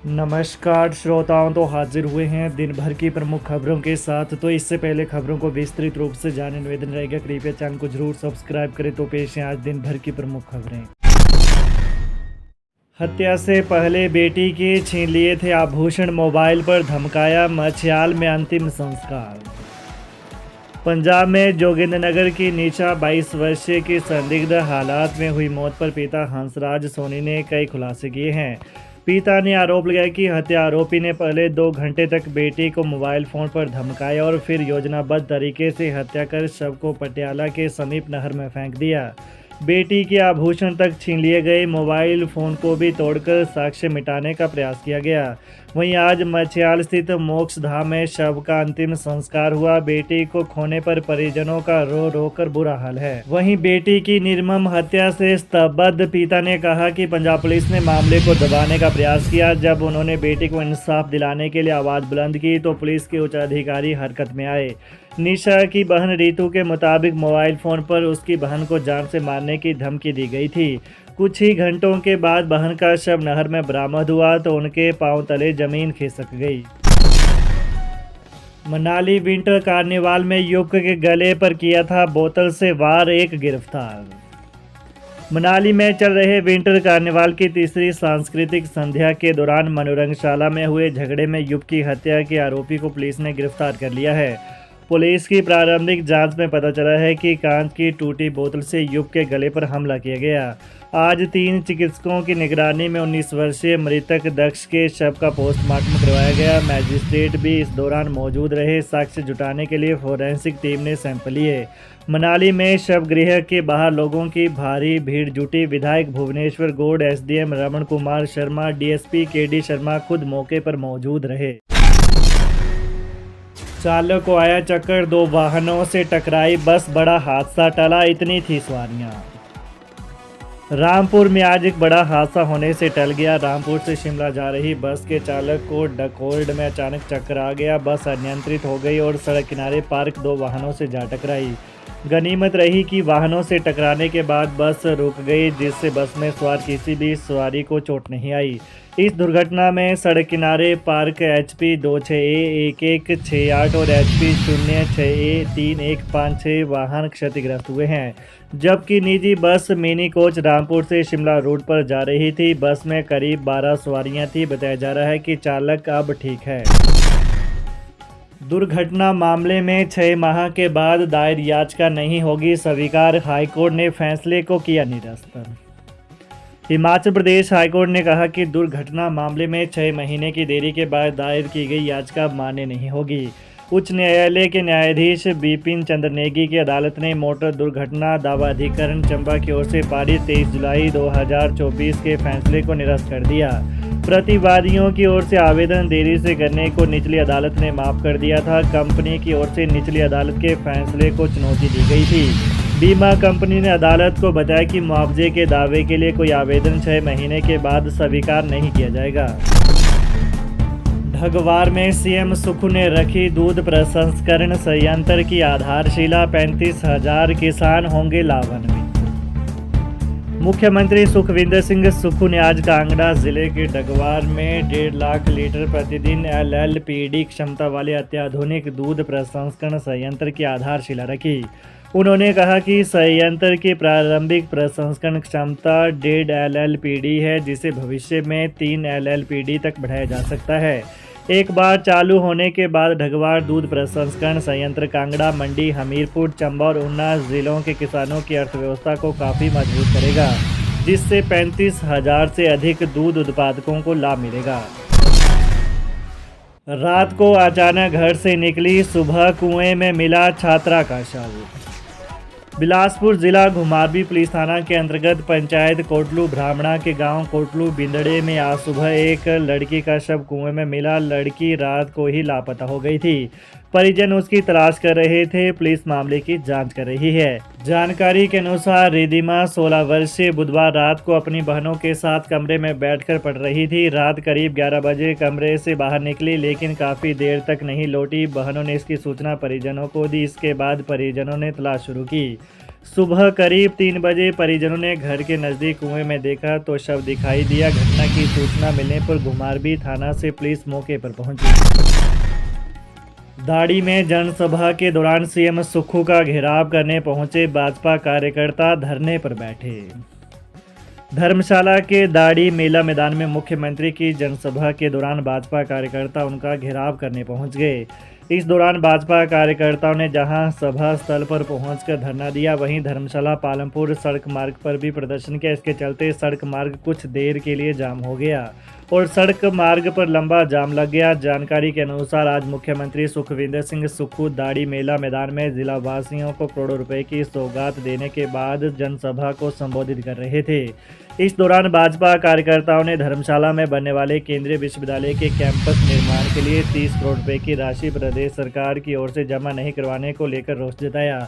नमस्कार श्रोताओं, तो हाजिर हुए हैं दिन भर की प्रमुख खबरों के साथ। तो इससे पहले खबरों को विस्तृत रूप से जाने निवेदन रहेगा, कृपया चैनल को जरूर सब्सक्राइब करें। तो पेश है आज दिन भर की प्रमुख खबरें। हत्या से पहले बेटी के छीन लिए थे आभूषण, मोबाइल पर धमकाया, मछयाल में अंतिम संस्कार। पंजाब में जोगिंद्रनगर की नीचा 22 वर्षीय की संदिग्ध हालात में हुई मौत पर पिता हंसराज सोनी ने कई खुलासे किए हैं। पिता ने आरोप लगाया कि हत्या आरोपी ने पहले 2 घंटे तक बेटी को मोबाइल फोन पर धमकाया और फिर योजनाबद्ध तरीके से हत्या कर शव को पटियाला के समीप नहर में फेंक दिया। बेटी के आभूषण तक छीन लिए गए, मोबाइल फोन को भी तोड़कर साक्ष्य मिटाने का प्रयास किया गया। वहीं आज मछयाल स्थित मोक्ष धाम में शव का अंतिम संस्कार हुआ। बेटी को खोने पर परिजनों का रो रो कर बुरा हाल है। वहीं बेटी की निर्मम हत्या से स्तब्ध पिता ने कहा कि पंजाब पुलिस ने मामले को दबाने का प्रयास किया। जब उन्होंने बेटी को इंसाफ दिलाने के लिए आवाज बुलंद की तो पुलिस के उच्च अधिकारी हरकत में आए। निशा की बहन रितु के मुताबिक मोबाइल फोन पर उसकी बहन को जान से मारने की धमकी दी गई थी। कुछ ही घंटों के बाद बहन का शव नहर में बरामद हुआ तो उनके पांव तले जमीन खिसक गई। मनाली विंटर कार्निवाल में युवक के गले पर किया था बोतल से वार, एक गिरफ्तार। मनाली में चल रहे विंटर कार्निवाल की तीसरी सांस्कृतिक संध्या के दौरान मनोरंगशाला में हुए झगड़े में युवक की हत्या के आरोपी को पुलिस ने गिरफ्तार कर लिया है। पुलिस की प्रारंभिक जांच में पता चला है कि कांच की टूटी बोतल से युवक के गले पर हमला किया गया। आज 3 चिकित्सकों की निगरानी में 19 वर्षीय मृतक दक्ष के शव का पोस्टमार्टम करवाया गया। मैजिस्ट्रेट भी इस दौरान मौजूद रहे। साक्ष्य जुटाने के लिए फोरेंसिक टीम ने सैंपल लिए। मनाली में शव गृह के बाहर लोगों की भारी भीड़ जुटी। विधायक Bhuvneshwar Gaur, SDM Raman Kumar Sharma, DSP KD Sharma खुद मौके पर मौजूद रहे। चालक को आया चक्कर, 2 वाहनों से टकराई बस, बड़ा हादसा टला, इतनी थी सवारियां। रामपुर में आज एक बड़ा हादसा होने से टल गया। रामपुर से शिमला जा रही बस के चालक को डकोल्ड में अचानक चक्कर आ गया। बस अनियंत्रित हो गई और सड़क किनारे पार्क 2 वाहनों से जा टकराई। गनीमत रही कि वाहनों से टकराने के बाद बस रुक गई, जिससे बस में सवार किसी भी सवारी को चोट नहीं आई। इस दुर्घटना में सड़क किनारे पार्क HP 26A1168 और HP 0613156 वाहन क्षतिग्रस्त हुए हैं, जबकि निजी बस मिनी कोच रामपुर से शिमला रूट पर जा रही थी। बस में करीब 12 सवारियां थी। बताया जा रहा है कि चालक अब ठीक है। दुर्घटना मामले में 6 माह के बाद दायर याचिका नहीं होगी स्वीकार, हाईकोर्ट ने फैसले को किया निरस्त। हिमाचल प्रदेश हाईकोर्ट ने कहा कि दुर्घटना मामले में 6 महीने की देरी के बाद दायर की गई याचिका मान्य नहीं होगी। उच्च न्यायालय के न्यायाधीश बिपिन चंद्र नेगी की अदालत ने मोटर दुर्घटना दावा अधिकरण चंबा की ओर से पारित 23 जुलाई 2024 के फैसले को निरस्त कर दिया। प्रतिवादियों की ओर से आवेदन देरी से करने को निचली अदालत ने माफ कर दिया था। कंपनी की ओर से निचली अदालत के फैसले को चुनौती दी गई थी। बीमा कंपनी ने अदालत को बताया कि मुआवजे के दावे के लिए कोई आवेदन 6 महीने के बाद स्वीकार नहीं किया जाएगा। ढगवार में सीएम सुक्खू ने रखी दूध प्रसंस्करण संयंत्र की आधारशिला, 35,000 किसान होंगे लाभान्वित। मुख्यमंत्री सुखविंदर सिंह सुक्खू ने आज कांगड़ा जिले के ढगवार में 1.5 लाख लीटर प्रतिदिन LLPD क्षमता वाले अत्याधुनिक दूध प्रसंस्करण संयंत्र की आधारशिला रखी। उन्होंने कहा कि संयंत्र की प्रारंभिक प्रसंस्करण क्षमता 1.5 LLPD है, जिसे भविष्य में 3 LLPD तक बढ़ाया जा सकता है। एक बार चालू होने के बाद ढगवार दूध प्रसंस्करण संयंत्र कांगड़ा, मंडी, हमीरपुर, चंबा और ऊना जिलों के किसानों की अर्थव्यवस्था को काफ़ी मजबूत करेगा, जिससे 35,000 से अधिक दूध उत्पादकों को लाभ मिलेगा। रात को अचानक घर से निकली, सुबह कुएं में मिला छात्रा का शव। बिलासपुर जिला घुमारवी पुलिस थाना के अंतर्गत पंचायत कोटलू ब्राह्मणा के गांव कोटलू बिंदड़े में आज सुबह एक लड़की का शव कुएं में मिला। लड़की रात को ही लापता हो गई थी। परिजन उसकी तलाश कर रहे थे। पुलिस मामले की जांच कर रही है। जानकारी के अनुसार रिदिमा 16 वर्षीय बुधवार रात को अपनी बहनों के साथ कमरे में बैठकर पढ़ रही थी। रात करीब 11 बजे कमरे से बाहर निकली, लेकिन काफ़ी देर तक नहीं लौटी। बहनों ने इसकी सूचना परिजनों को दी। इसके बाद परिजनों ने तलाश शुरू की। सुबह करीब 3 बजे परिजनों ने घर के नज़दीक कुएं में देखा तो शव दिखाई दिया। घटना की सूचना मिलने पर घुमारवी थाना से पुलिस मौके पर पहुंची। दाड़ी में जनसभा के दौरान सीएम सुक्खू का घेराव करने पहुंचे भाजपा कार्यकर्ता धरने पर बैठे। धर्मशाला के दाड़ी मेला मैदान में मुख्यमंत्री की जनसभा के दौरान भाजपा कार्यकर्ता उनका घेराव करने पहुंच गए। इस दौरान भाजपा कार्यकर्ताओं ने जहां सभा स्थल पर पहुंचकर धरना दिया, वहीं धर्मशाला पालमपुर सड़क मार्ग पर भी प्रदर्शन किया। इसके चलते सड़क मार्ग कुछ देर के लिए जाम हो गया और सड़क मार्ग पर लंबा जाम लग गया। जानकारी के अनुसार आज मुख्यमंत्री सुखविंदर सिंह सुक्खू दाड़ी मेला मैदान में जिला वासियों को करोड़ों रुपए की सौगात देने के बाद जनसभा को संबोधित कर रहे थे। इस दौरान भाजपा कार्यकर्ताओं ने धर्मशाला में बनने वाले केंद्रीय विश्वविद्यालय के कैंपस निर्माण के लिए 30 करोड़ रुपए की राशि प्रदेश सरकार की ओर से जमा नहीं करवाने को लेकर रोष जताया।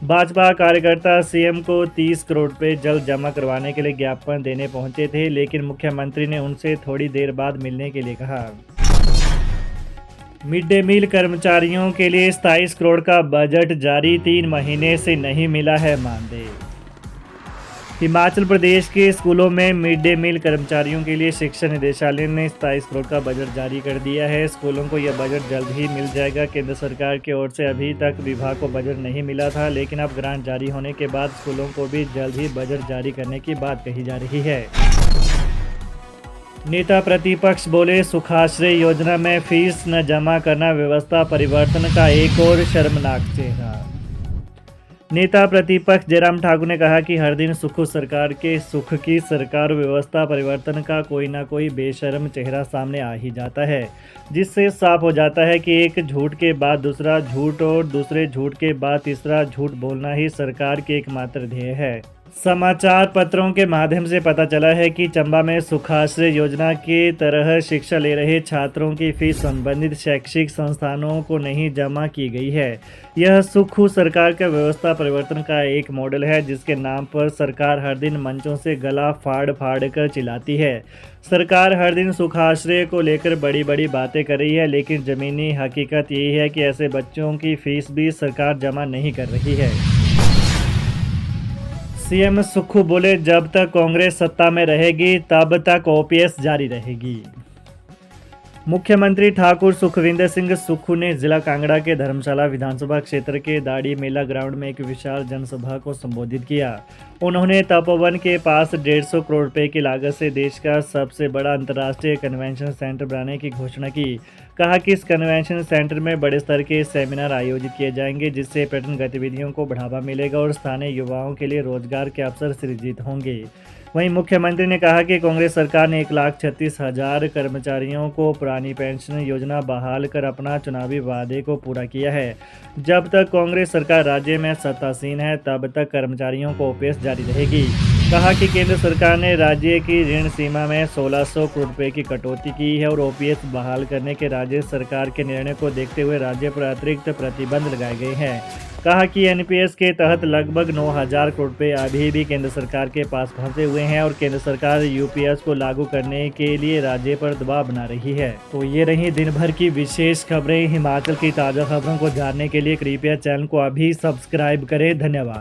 भाजपा कार्यकर्ता सीएम को 30 करोड़ रुपए जल्द जमा करवाने के लिए ज्ञापन देने पहुंचे थे, लेकिन मुख्यमंत्री ने उनसे थोड़ी देर बाद मिलने के लिए कहा। मिड डे मील कर्मचारियों के लिए 27 करोड़ का बजट जारी, 3 महीने से नहीं मिला है मानदेय। हिमाचल प्रदेश के स्कूलों में मिड डे मील कर्मचारियों के लिए शिक्षा निदेशालय ने 27 करोड़ का बजट जारी कर दिया है। स्कूलों को यह बजट जल्द ही मिल जाएगा। केंद्र सरकार की ओर से अभी तक विभाग को बजट नहीं मिला था, लेकिन अब ग्रांट जारी होने के बाद स्कूलों को भी जल्द ही बजट जारी करने की बात कही जा रही है। नेता प्रतिपक्ष बोले, सुखाश्रय योजना में फीस न जमा करना व्यवस्था परिवर्तन का एक और शर्मनाक चेहरा। नेता प्रतिपक्ष जयराम ठाकुर ने कहा कि हर दिन सुक्खू सरकार के सुख की सरकार व्यवस्था परिवर्तन का कोई ना कोई बेशर्म चेहरा सामने आ ही जाता है, जिससे साफ हो जाता है कि एक झूठ के बाद दूसरा झूठ और दूसरे झूठ के बाद तीसरा झूठ बोलना ही सरकार के एकमात्र ध्येय है। समाचार पत्रों के माध्यम से पता चला है कि चंबा में सुखाश्रय योजना के तरह शिक्षा ले रहे छात्रों की फीस संबंधित शैक्षिक संस्थानों को नहीं जमा की गई है। यह सुक्खू सरकार का व्यवस्था परिवर्तन का एक मॉडल है, जिसके नाम पर सरकार हर दिन मंचों से गला फाड़ फाड़ कर चिल्लाती है। सरकार हर दिन सुखाश्रय को लेकर बड़ी बड़ी बातें कर रही है, लेकिन ज़मीनी हकीकत यही है कि ऐसे बच्चों की फीस भी सरकार जमा नहीं कर रही है। सीएम सुक्खू बोले, जब तक कांग्रेस सत्ता में रहेगी तब तक ओपीएस जारी रहेगी। मुख्यमंत्री ठाकुर सुखविंदर सिंह सुक्खू ने जिला कांगड़ा के धर्मशाला विधानसभा क्षेत्र के दाड़ी मेला ग्राउंड में एक विशाल जनसभा को संबोधित किया। उन्होंने तपोवन के पास 150 करोड़ रुपए की लागत से देश का सबसे बड़ा अंतर्राष्ट्रीय कन्वेंशन सेंटर बनाने की घोषणा की। कहा कि इस कन्वेंशन सेंटर में बड़े स्तर के सेमिनार आयोजित किए जाएंगे, जिससे पर्यटन गतिविधियों को बढ़ावा मिलेगा और स्थानीय युवाओं के लिए रोजगार के अवसर सृजित होंगे। वहीं मुख्यमंत्री ने कहा कि कांग्रेस सरकार ने 1,36,000 कर्मचारियों को पुरानी पेंशन योजना बहाल कर अपना चुनावी वादे को पूरा किया है। जब तक कांग्रेस सरकार राज्य में सत्तासीन है तब तक कर्मचारियों को ओपीएस जारी रहेगी। कहा कि केंद्र सरकार ने राज्य की ऋण सीमा में 1600 करोड़ रुपए की कटौती की है और ओपीएस बहाल करने के राज्य सरकार के निर्णय को देखते हुए राज्य पर अतिरिक्त प्रतिबंध लगाए गए हैं। कहा कि एनपीएस के तहत लगभग 9,000 करोड़ रुपए अभी भी केंद्र सरकार के पास फंसे हुए हैं और केंद्र सरकार यूपीएस को लागू करने के लिए राज्य पर दबाव बना रही है। तो ये रही दिन भर की विशेष खबरें। हिमाचल की ताज़ा खबरों को जानने के लिए कृपया चैनल को अभी सब्सक्राइब करें। धन्यवाद।